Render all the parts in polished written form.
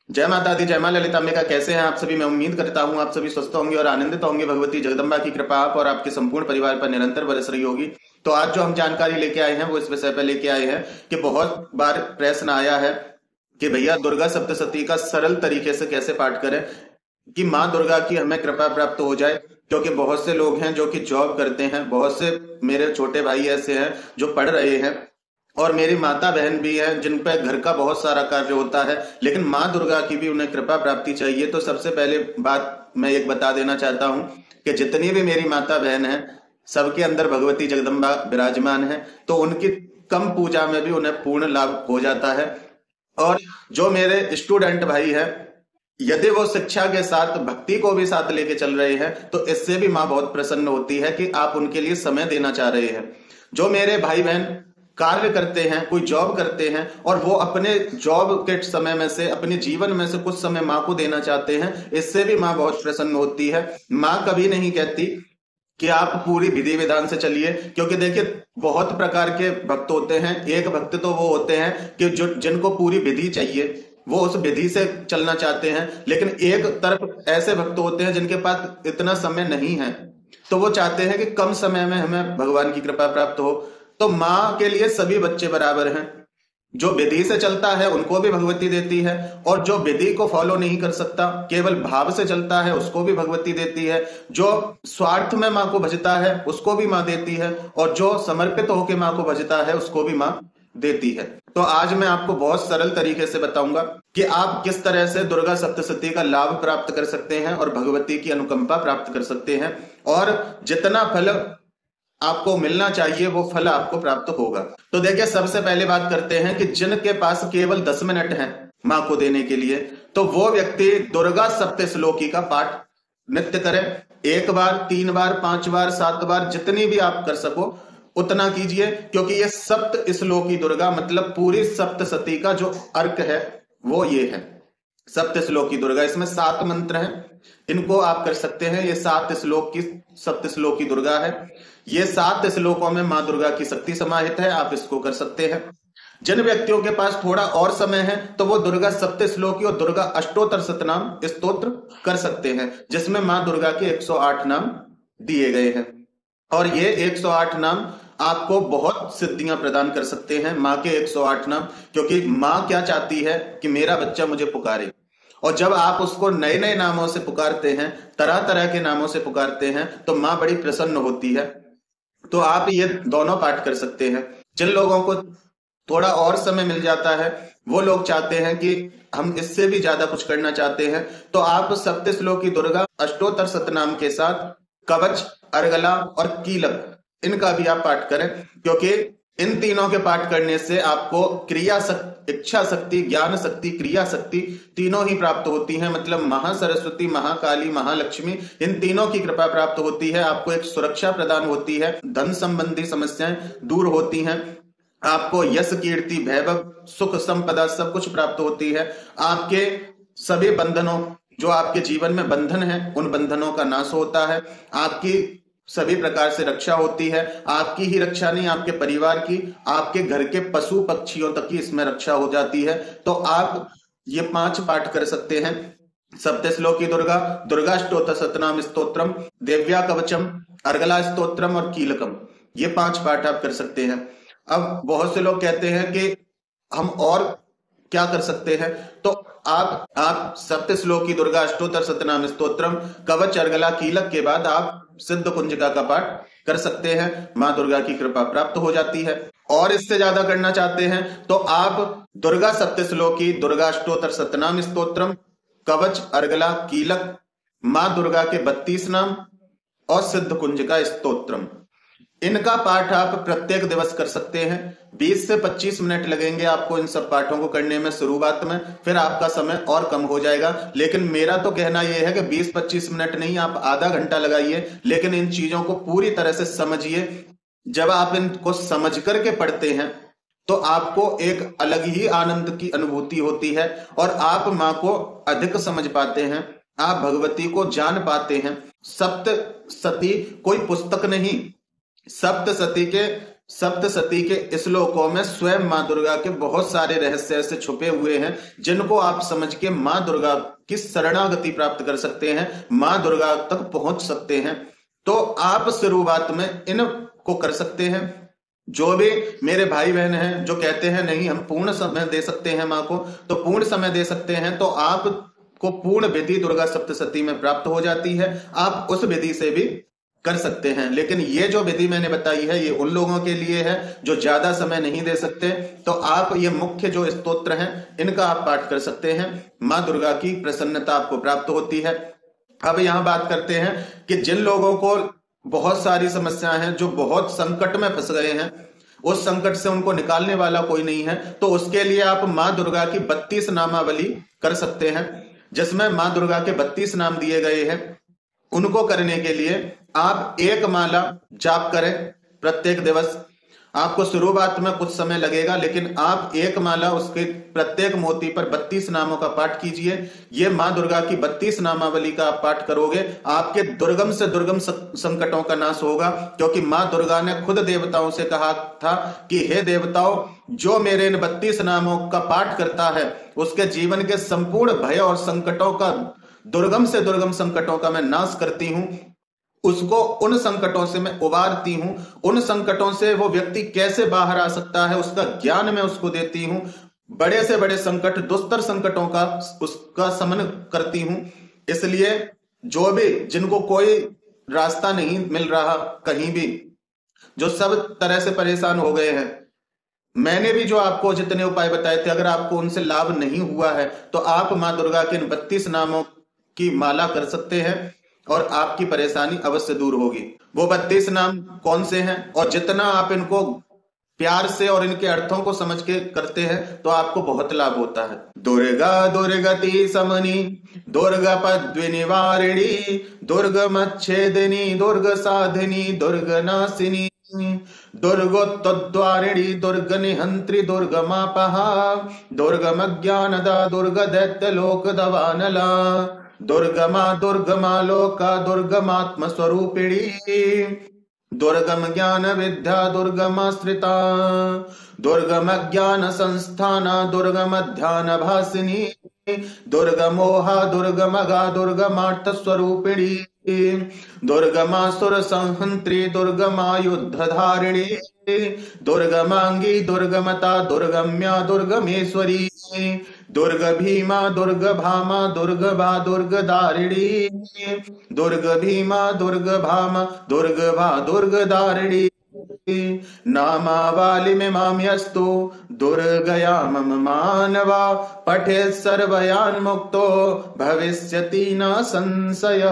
जय माता दी, जय मां ललितांबिका। कैसे हैं आप सभी? मैं उम्मीद करता हूं आप सभी स्वस्थ होंगे और आनंदित होंगे। भगवती जगदम्बा की कृपा आप और आपके संपूर्ण परिवार पर निरंतर बरस रही होगी। तो आज जो हम जानकारी लेके आए हैं वो इस विषय पर लेके आए हैं कि बहुत बार प्रश्न आया है कि भैया दुर्गा सप्तशती का सरल तरीके से कैसे पाठ करें कि माँ दुर्गा की हमें कृपा प्राप्त हो जाए। क्योंकि बहुत से लोग हैं जो कि जॉब करते हैं, बहुत से मेरे छोटे भाई ऐसे हैं जो पढ़ रहे हैं, और मेरी माता बहन भी है जिन पे घर का बहुत सारा कार्य होता है, लेकिन माँ दुर्गा की भी उन्हें कृपा प्राप्ति चाहिए। तो सबसे पहले बात मैं एक बता देना चाहता हूँ कि जितनी भी मेरी माता बहन है सबके अंदर भगवती जगदम्बा विराजमान है, तो उनकी कम पूजा में भी उन्हें पूर्ण लाभ हो जाता है। और जो मेरे स्टूडेंट भाई है, यदि वो शिक्षा के साथ भक्ति को भी साथ लेके चल रहे हैं तो इससे भी माँ बहुत प्रसन्न होती है कि आप उनके लिए समय देना चाह रहे हैं। जो मेरे भाई बहन कार्य करते हैं, कोई जॉब करते हैं और वो अपने जॉब के समय में से, अपने जीवन में से कुछ समय माँ को देना चाहते हैं, इससे भी माँ बहुत प्रसन्न होती है। माँ कभी नहीं कहती कि आप पूरी विधि विधान से चलिए, क्योंकि देखिए बहुत प्रकार के भक्त होते हैं। एक भक्त तो वो होते हैं कि जो जिनको पूरी विधि चाहिए, वो उस विधि से चलना चाहते हैं, लेकिन एक तरफ ऐसे भक्त होते हैं जिनके पास इतना समय नहीं है, तो वो चाहते हैं कि कम समय में हमें भगवान की कृपा प्राप्त हो। तो माँ के लिए सभी बच्चे बराबर हैं। जो विधि से चलता है उनको भी भगवती देती है, और जो विधि को फॉलो नहीं कर सकता, केवल भाव से चलता है, उसको भी भगवती देती है। जो स्वार्थ में माँ को भजता है उसको भी माँ देती है, और जो समर्पित होकर माँ को भजता है उसको भी माँ देती है। तो आज मैं आपको बहुत सरल तरीके से बताऊंगा कि आप किस तरह से दुर्गा सप्तशती का लाभ प्राप्त कर सकते हैं और भगवती की अनुकंपा प्राप्त कर सकते हैं, और जितना फल आपको मिलना चाहिए वो फल आपको प्राप्त होगा। तो देखिए, सबसे पहले बात करते हैं कि जिनके पास केवल 10 मिनट हैं मां को देने के लिए, तो वो व्यक्ति दुर्गा सप्तश्लोकी का पाठ नित्य करें। 1 बार, 3 बार, 5 बार, 7 बार, जितनी भी आप कर सको उतना कीजिए, क्योंकि ये सप्त श्लोकी दुर्गा मतलब पूरी सप्तशती का जो अर्क है वो ये है सप्त श्लोकी दुर्गा। इसमें 7 मंत्र हैं, इनको आप कर सकते हैं। ये 7 श्लोक की सप्त श्लोकी दुर्गा है। ये 7 श्लोकों में माँ दुर्गा की शक्ति समाहित है, आप इसको कर सकते हैं। जिन व्यक्तियों के पास थोड़ा और समय है तो वो दुर्गा सप्त श्लोकी और दुर्गा अष्टोत्तर शतनाम स्तोत्र कर सकते हैं, जिसमें माँ दुर्गा के 108 नाम दिए गए हैं। और ये 108 नाम आपको बहुत सिद्धियां प्रदान कर सकते हैं, माँ के 108 नाम। क्योंकि माँ क्या चाहती है कि मेरा बच्चा मुझे पुकारे, और जब आप उसको नए नए नामों से पुकारते हैं, तरह तरह के नामों से पुकारते हैं, तो माँ बड़ी प्रसन्न होती है। तो आप ये दोनों पाठ कर सकते हैं। जिन लोगों को थोड़ा और समय मिल जाता है, वो लोग चाहते हैं कि हम इससे भी ज्यादा कुछ करना चाहते हैं, तो आप सप्त श्लोकी दुर्गा अष्टोत्तर शतनाम के साथ कवच, अर्गला और कीलक, इनका भी आप पाठ करें। क्योंकि इन तीनों के पाठ करने से आपको क्रिया शक्ति, इच्छा शक्ति, ज्ञान शक्ति, क्रिया शक्ति तीनों ही प्राप्त होती हैं। मतलब महासरस्वती, महाकाली, महालक्ष्मी, इन तीनों की कृपा प्राप्त होती है। आपको एक सुरक्षा प्रदान होती है, धन संबंधी समस्याएं दूर होती हैं, आपको यश, कीर्ति, वैभव, सुख, संपदा सब कुछ प्राप्त होती है। आपके सभी बंधनों, जो आपके जीवन में बंधन है, उन बंधनों का नाश होता है। आपकी सभी प्रकार से रक्षा होती है। आपकी ही रक्षा नहीं, आपके परिवार की, आपके घर के पशु पक्षियों तक की इसमें रक्षा हो जाती है। तो आप ये 5 पाठ कर सकते हैं। सप्त श्लोकी दुर्गा, दुर्गा स्तोत्र शतनाम स्तोत्रम, देव्या कवचम, अर्गला स्तोत्रम और कीलकम, ये 5 पाठ आप कर सकते हैं। अब बहुत से लोग कहते हैं कि हम और क्या कर सकते हैं, तो आप सप्त श्लोकी दुर्गा अष्टोत्तर शतनाम स्तोत्रम, कवच, अर्गला, कीलक के बाद आप सिद्ध कुंजिका का पाठ कर सकते हैं। मां दुर्गा की कृपा प्राप्त हो जाती है। और इससे ज्यादा करना चाहते हैं तो आप दुर्गा सप्त श्लोकी दुर्गा अष्टोत्तर शतनाम स्तोत्रम, कवच, अर्गला, कीलक, मां दुर्गा के 32 नाम और सिद्ध कुंजिका स्तोत्रम, इनका पाठ आप प्रत्येक दिवस कर सकते हैं। 20 से 25 मिनट लगेंगे आपको इन सब पाठों को करने में शुरुआत में, फिर आपका समय और कम हो जाएगा। लेकिन मेरा तो कहना यह है कि 20-25 मिनट नहीं, आप आधा घंटा लगाइए, लेकिन इन चीजों को पूरी तरह से समझिए। जब आप इनको समझ करके पढ़ते हैं तो आपको एक अलग ही आनंद की अनुभूति होती है, और आप माँ को अधिक समझ पाते हैं, आप भगवती को जान पाते हैं। सप्त सती कोई पुस्तक नहीं, सप्त सती के सप्तशती के श्लोकों में स्वयं माँ दुर्गा के बहुत सारे रहस्य ऐसे छुपे हुए हैं जिनको आप समझ के माँ दुर्गा की शरणागति प्राप्त कर सकते हैं, माँ दुर्गा तक पहुंच सकते हैं। तो आप शुरुआत में इनको कर सकते हैं। जो भी मेरे भाई बहन हैं जो कहते हैं नहीं हम पूर्ण समय दे सकते हैं माँ को, तो पूर्ण समय दे सकते हैं तो आपको पूर्ण विधि दुर्गा सप्तशती में प्राप्त हो जाती है, आप उस विधि से भी कर सकते हैं। लेकिन ये जो विधि मैंने बताई है ये उन लोगों के लिए है जो ज्यादा समय नहीं दे सकते। तो आप ये मुख्य जो स्तोत्र हैं इनका आप पाठ कर सकते हैं, माँ दुर्गा की प्रसन्नता आपको प्राप्त होती है। अब यहाँ बात करते हैं कि जिन लोगों को बहुत सारी समस्याएं हैं, जो बहुत संकट में फंस गए हैं, उस संकट से उनको निकालने वाला कोई नहीं है, तो उसके लिए आप माँ दुर्गा की 32 नामावली कर सकते हैं, जिसमें माँ दुर्गा के 32 नाम दिए गए हैं। उनको करने के लिए आप एक माला जाप करें प्रत्येक दिवस। आपको शुरुआत में कुछ समय लगेगा, लेकिन आप एक माला उसके प्रत्येक मोती पर 32 नामों का पाठ कीजिए। ये माँ दुर्गा की 32 नामावली का आप पाठ करोगे, आपके दुर्गम से दुर्गम संकटों का नाश होगा। क्योंकि माँ दुर्गा ने खुद देवताओं से कहा था कि हे देवताओं, जो मेरे इन 32 नामों का पाठ करता है उसके जीवन के संपूर्ण भय और संकटों का, दुर्गम से दुर्गम संकटों का मैं नाश करती हूं, उसको उन संकटों से मैं उबारती हूं, उन संकटों से वो व्यक्ति कैसे बाहर आ सकता है उसका ज्ञान मैं उसको देती हूं, बड़े से बड़े संकट, दुस्तर संकटों का उसका शमन करती हूं। इसलिए जो भी जिनको कोई रास्ता नहीं मिल रहा कहीं भी, जो सब तरह से परेशान हो गए हैं, मैंने भी जो आपको जितने उपाय बताए थे, अगर आपको उनसे लाभ नहीं हुआ है तो आप माँ दुर्गा के इन 32 नामों की माला कर सकते हैं और आपकी परेशानी अवश्य दूर होगी। वो 32 नाम कौन से हैं, और जितना आप इनको प्यार से और इनके अर्थों को समझ के करते हैं तो आपको बहुत लाभ होता है। दुर्गा दुर्गति समनी, दुर्गा पद्विनिवारिणी, दुर्गमच्छेदिनी, दुर्ग साधिनी, दुर्ग नाशिनी, दुर्गोत्तद्वारिणी, दुर्ग निहंत्री, दुर्गमापहा, दुर्गमज्ञानदा, दुर्ग दैत्य लोक दवानला, दुर्गमा दुर्गमा लोका, दुर्गमात्म स्वरूपिणी, दुर्गम ज्ञान विद्या, दुर्गमाश्रिता, दुर्गम ज्ञान संस्थाना, दुर्गम ध्यान भासिनी, दुर्गमोहा, दुर्गमगा, दुर्गमार्थ स्वरूपिणी, दुर्गमासुर संहंत्री, दुर्गमायुद्धधारिणी, दुर्गमांगी, दुर्गमता, दुर्गम्या, दुर्गमेश्वरी, दुर्ग भीमा, दुर्ग भामा, दुर्ग भा, दुर्ग दारिणी, दुर्ग भीमा, दुर्ग भामा, दुर्ग भा, दुर्ग दारिणी, नामावाली में माम्यस्तु दुर्गया मम मानवा, पठे सर्वयान मुक्तो भविष्यति न संशय।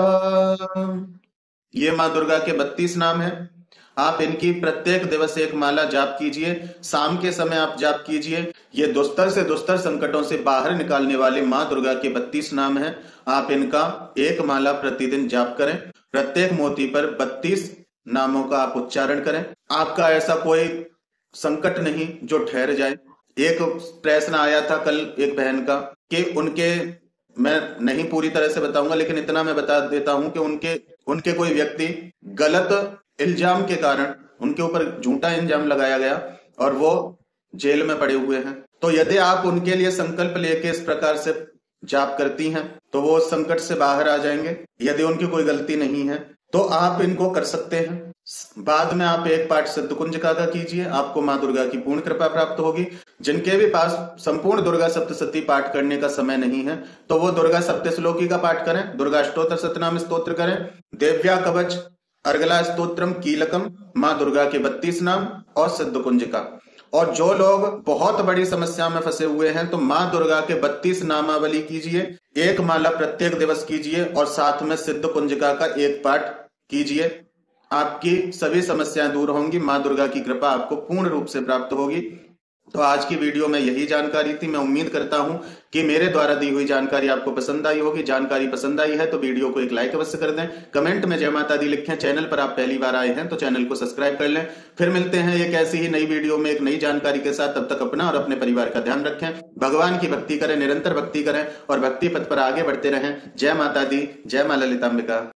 ये माँ दुर्गा के 32 नाम हैं। आप इनकी प्रत्येक दिवस एक माला जाप कीजिए, शाम के समय आप जाप कीजिए। ये दुस्तर से दुस्तर संकटों से बाहर निकालने वाले माँ दुर्गा के 32 नाम हैं। आप इनका एक माला प्रतिदिन जाप करें, प्रत्येक मोती पर 32 नामों का आप उच्चारण करें। आपका ऐसा कोई संकट नहीं जो ठहर जाए। एक प्रश्न आया था कल एक बहन का कि उनके, मैं नहीं पूरी तरह से बताऊंगा लेकिन इतना मैं बता देता हूं कि उनके कोई व्यक्ति गलत इल्जाम के कारण उनके ऊपर झूठा इल्जाम लगाया गया और वो जेल में पड़े हुए हैं। तो यदि आप उनके लिए संकल्प लेके इस प्रकार से जाप करती हैं तो वो उस संकट से बाहर आ जाएंगे। यदि उनकी कोई गलती नहीं है तो आप इनको कर सकते हैं। बाद में आप एक पाठ सिद्ध कुंजिका का कीजिए, आपको माँ दुर्गा की पूर्ण कृपा प्राप्त होगी। जिनके भी पास संपूर्ण दुर्गा सप्तशती पाठ करने का समय नहीं है तो वो दुर्गा सप्तश्लोकी का पाठ करें, दुर्गा अष्टोत्तर शतनाम स्तोत्र करें, देव्या कवच, अर्गला स्तोत्रम, कीलकम, माँ दुर्गा के 32 नाम और सिद्ध कुंजिका। और जो लोग बहुत बड़ी समस्या में फंसे हुए हैं तो माँ दुर्गा के 32 नामावली कीजिए, एक माला प्रत्येक दिवस कीजिए और साथ में सिद्ध कुंजिका का एक पाठ कीजिए। आपकी सभी समस्याएं दूर होंगी, माँ दुर्गा की कृपा आपको पूर्ण रूप से प्राप्त होगी। तो आज की वीडियो में यही जानकारी थी। मैं उम्मीद करता हूं कि मेरे द्वारा दी हुई जानकारी आपको पसंद आई होगी। जानकारी पसंद आई है तो वीडियो को एक लाइक अवश्य कर दें, कमेंट में जय माता दी लिखें। चैनल पर आप पहली बार आए हैं तो चैनल को सब्सक्राइब कर लें। फिर मिलते हैं एक ऐसी ही नई वीडियो में एक नई जानकारी के साथ। तब तक अपना और अपने परिवार का ध्यान रखें, भगवान की भक्ति करें, निरंतर भक्ति करें और भक्ति पथ पर आगे बढ़ते रहें। जय माता दी, जय मां ललितांबिका।